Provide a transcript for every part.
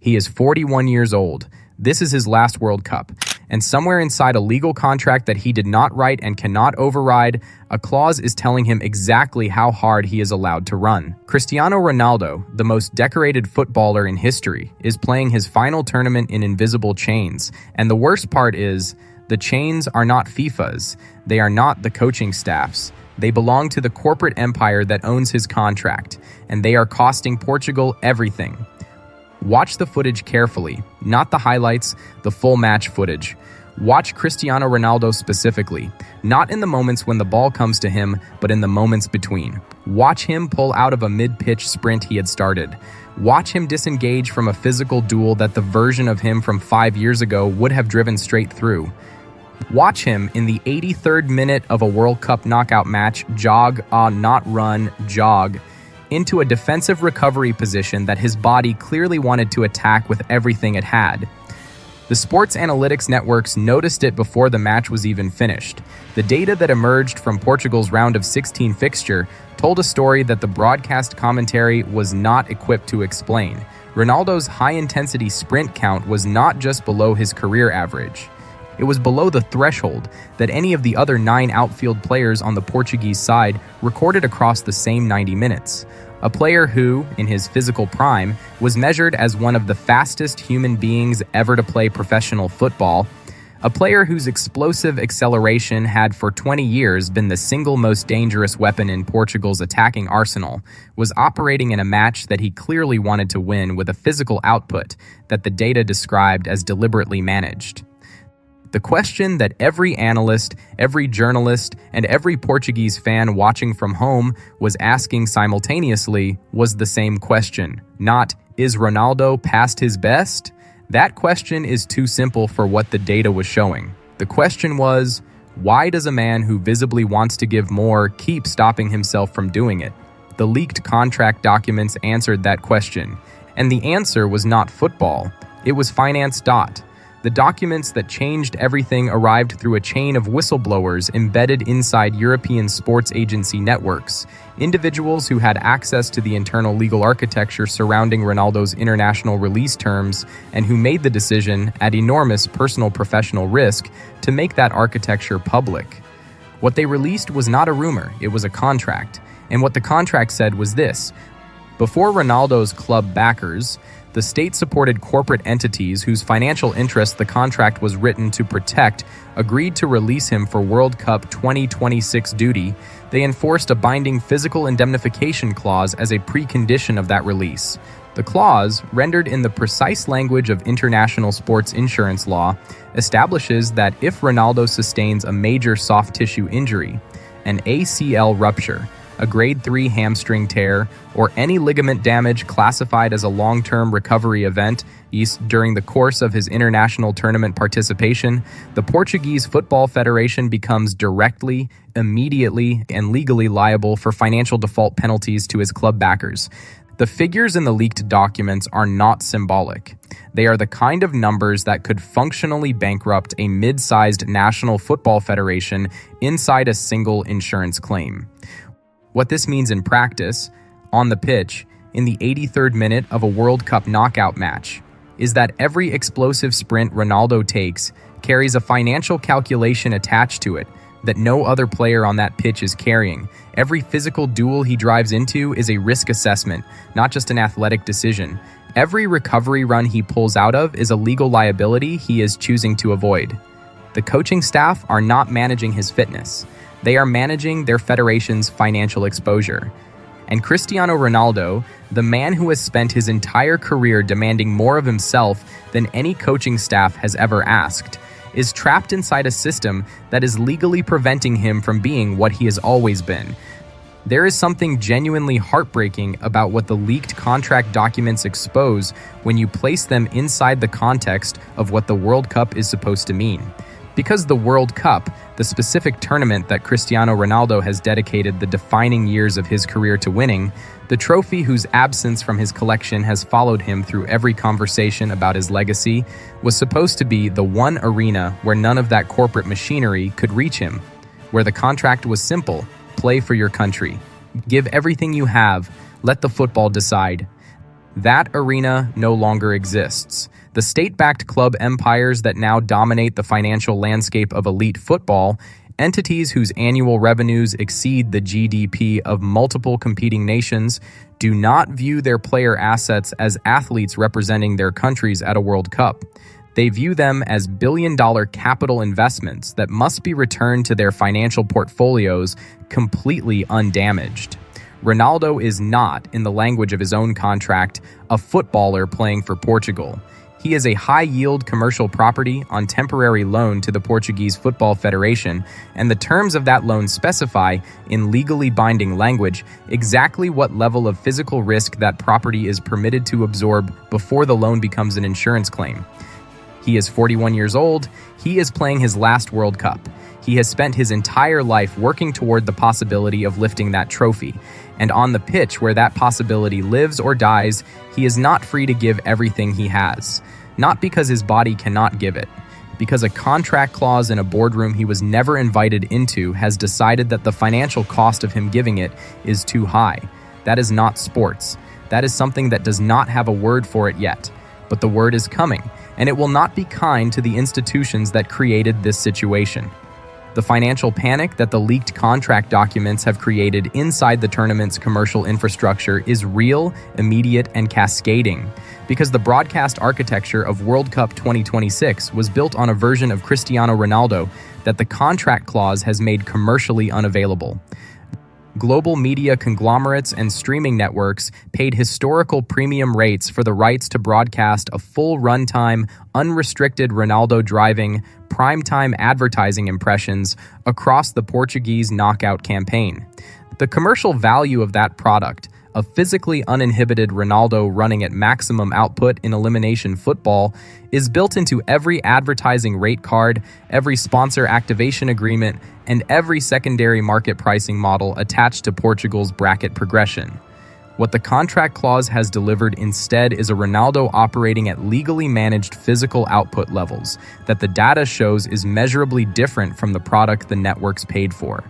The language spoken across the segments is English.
He is 41 years old. This is his last World Cup. And somewhere inside a legal contract that he did not write and cannot override, a clause is telling him exactly how hard he is allowed to run. Cristiano Ronaldo, the most decorated footballer in history, is playing his final tournament in invisible chains. And the worst part is, the chains are not FIFA's. They are not the coaching staff's. They belong to the corporate empire that owns his contract, and they are costing Portugal everything. Watch the footage carefully, not the highlights, the full match footage. Watch Cristiano Ronaldo specifically, not in the moments when the ball comes to him, but in the moments between. Watch him pull out of a mid-pitch sprint he had started. Watch him disengage from a physical duel that the version of him from 5 years ago would have driven straight through. Watch him in the 83rd minute of a World Cup knockout match jog, not run, jog, into a defensive recovery position that his body clearly wanted to attack with everything it had. The sports analytics networks noticed it before the match was even finished. The data that emerged from Portugal's round of 16 fixture told a story that the broadcast commentary was not equipped to explain. Ronaldo's high-intensity sprint count was not just below his career average. It was below the threshold that any of the other 9 outfield players on the Portuguese side recorded across the same 90 minutes. A player who, in his physical prime, was measured as one of the fastest human beings ever to play professional football. A player whose explosive acceleration had for 20 years been the single most dangerous weapon in Portugal's attacking arsenal, was operating in a match that he clearly wanted to win with a physical output that the data described as deliberately managed. The question that every analyst, every journalist, and every Portuguese fan watching from home was asking simultaneously was the same question, not, is Ronaldo past his best? That question is too simple for what the data was showing. The question was, why does a man who visibly wants to give more keep stopping himself from doing it? The leaked contract documents answered that question, and the answer was not football, it was finance. The documents that changed everything arrived through a chain of whistleblowers embedded inside European sports agency networks, individuals who had access to the internal legal architecture surrounding Ronaldo's international release terms and who made the decision, at enormous personal professional risk, to make that architecture public. What they released was not a rumor, it was a contract. And what the contract said was this: before Ronaldo's club backers, the state-supported corporate entities whose financial interests the contract was written to protect agreed to release him for World Cup 2026 duty. They enforced a binding physical indemnification clause as a precondition of that release. The clause, rendered in the precise language of international sports insurance law, establishes that if Ronaldo sustains a major soft tissue injury, an ACL rupture, a grade 3 hamstring tear, or any ligament damage classified as a long-term recovery event during the course of his international tournament participation, the Portuguese Football Federation becomes directly, immediately, and legally liable for financial default penalties to his club backers. The figures in the leaked documents are not symbolic. They are the kind of numbers that could functionally bankrupt a mid-sized national football federation inside a single insurance claim. What this means in practice, on the pitch, in the 83rd minute of a World Cup knockout match, is that every explosive sprint Ronaldo takes carries a financial calculation attached to it that no other player on that pitch is carrying. Every physical duel he drives into is a risk assessment, not just an athletic decision. Every recovery run he pulls out of is a legal liability he is choosing to avoid. The coaching staff are not managing his fitness. They are managing their federation's financial exposure. And Cristiano Ronaldo, the man who has spent his entire career demanding more of himself than any coaching staff has ever asked, is trapped inside a system that is legally preventing him from being what he has always been. There is something genuinely heartbreaking about what the leaked contract documents expose when you place them inside the context of what the World Cup is supposed to mean. Because the World Cup, the specific tournament that Cristiano Ronaldo has dedicated the defining years of his career to winning, the trophy whose absence from his collection has followed him through every conversation about his legacy, was supposed to be the one arena where none of that corporate machinery could reach him, where the contract was simple: play for your country. Give everything you have, let the football decide. That arena no longer exists. The state-backed club empires that now dominate the financial landscape of elite football, entities whose annual revenues exceed the GDP of multiple competing nations, do not view their player assets as athletes representing their countries at a World Cup. They view them as billion-dollar capital investments that must be returned to their financial portfolios completely undamaged. Ronaldo is not, in the language of his own contract, a footballer playing for Portugal. He is a high-yield commercial property on temporary loan to the Portuguese Football Federation, and the terms of that loan specify, in legally binding language, exactly what level of physical risk that property is permitted to absorb before the loan becomes an insurance claim. He is 41 years old. He is playing his last World Cup. He has spent his entire life working toward the possibility of lifting that trophy. And on the pitch where that possibility lives or dies, he is not free to give everything he has. Not because his body cannot give it. Because a contract clause in a boardroom he was never invited into has decided that the financial cost of him giving it is too high. That is not sports. That is something that does not have a word for it yet. But the word is coming, and it will not be kind to the institutions that created this situation. The financial panic that the leaked contract documents have created inside the tournament's commercial infrastructure is real, immediate, and cascading, because the broadcast architecture of World Cup 2026 was built on a version of Cristiano Ronaldo that the contract clause has made commercially unavailable. Global media conglomerates and streaming networks paid historical premium rates for the rights to broadcast a full runtime, unrestricted Ronaldo driving, primetime advertising impressions across the Portuguese knockout campaign. The commercial value of that product, a physically uninhibited Ronaldo running at maximum output in elimination football, is built into every advertising rate card, every sponsor activation agreement, and every secondary market pricing model attached to Portugal's bracket progression. What the contract clause has delivered instead is a Ronaldo operating at legally managed physical output levels that the data shows is measurably different from the product the networks paid for.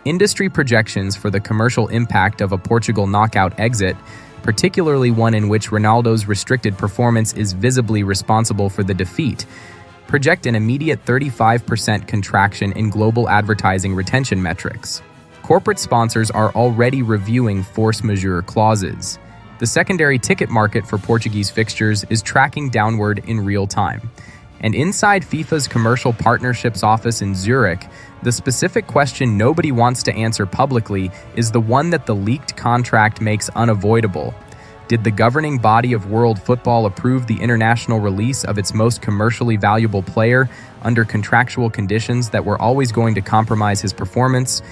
Industry projections for the commercial impact of a Portugal knockout exit, particularly one in which Ronaldo's restricted performance is visibly responsible for the defeat, project an immediate 35% contraction in global advertising retention metrics. Corporate sponsors are already reviewing force majeure clauses. The secondary ticket market for Portuguese fixtures is tracking downward in real time. And inside FIFA's commercial partnerships office in Zurich, the specific question nobody wants to answer publicly is the one that the leaked contract makes unavoidable. Did the governing body of world football approve the international release of its most commercially valuable player under contractual conditions that were always going to compromise his performance,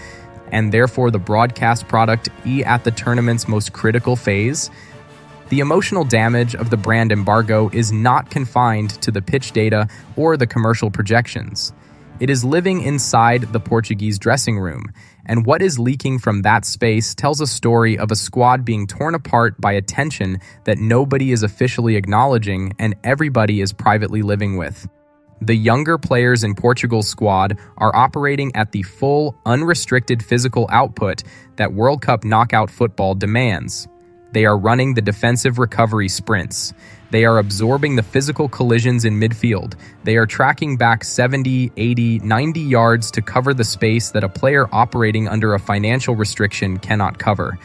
and therefore the broadcast product at the tournament's most critical phase? The emotional damage of the brand embargo is not confined to the pitch data or the commercial projections. It is living inside the Portuguese dressing room, and what is leaking from that space tells a story of a squad being torn apart by a tension that nobody is officially acknowledging and everybody is privately living with. The younger players in Portugal's squad are operating at the full, unrestricted physical output that World Cup knockout football demands. They are running the defensive recovery sprints. They are absorbing the physical collisions in midfield. They are tracking back 70, 80, 90 yards to cover the space that a player operating under a financial restriction cannot cover.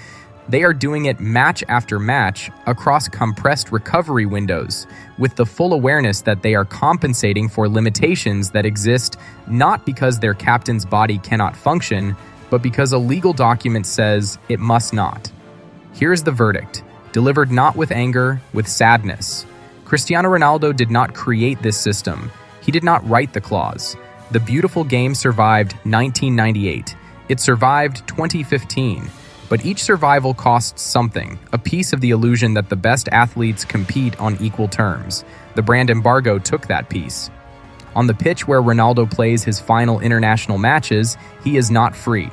They are doing it match after match across compressed recovery windows, with the full awareness that they are compensating for limitations that exist not because their captain's body cannot function, but because a legal document says it must not. Here's the verdict, delivered not with anger, with sadness. Cristiano Ronaldo did not create this system. He did not write the clause. The beautiful game survived 1998. It survived 2015. But each survival costs something, a piece of the illusion that the best athletes compete on equal terms. The brand embargo took that piece. On the pitch where Ronaldo plays his final international matches, he is not free.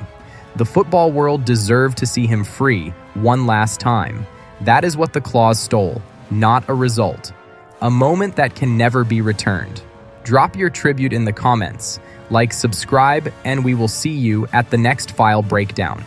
The football world deserved to see him free one last time. That is what the clause stole, not a result. A moment that can never be returned. Drop your tribute in the comments. Like, subscribe, and we will see you at the next file breakdown.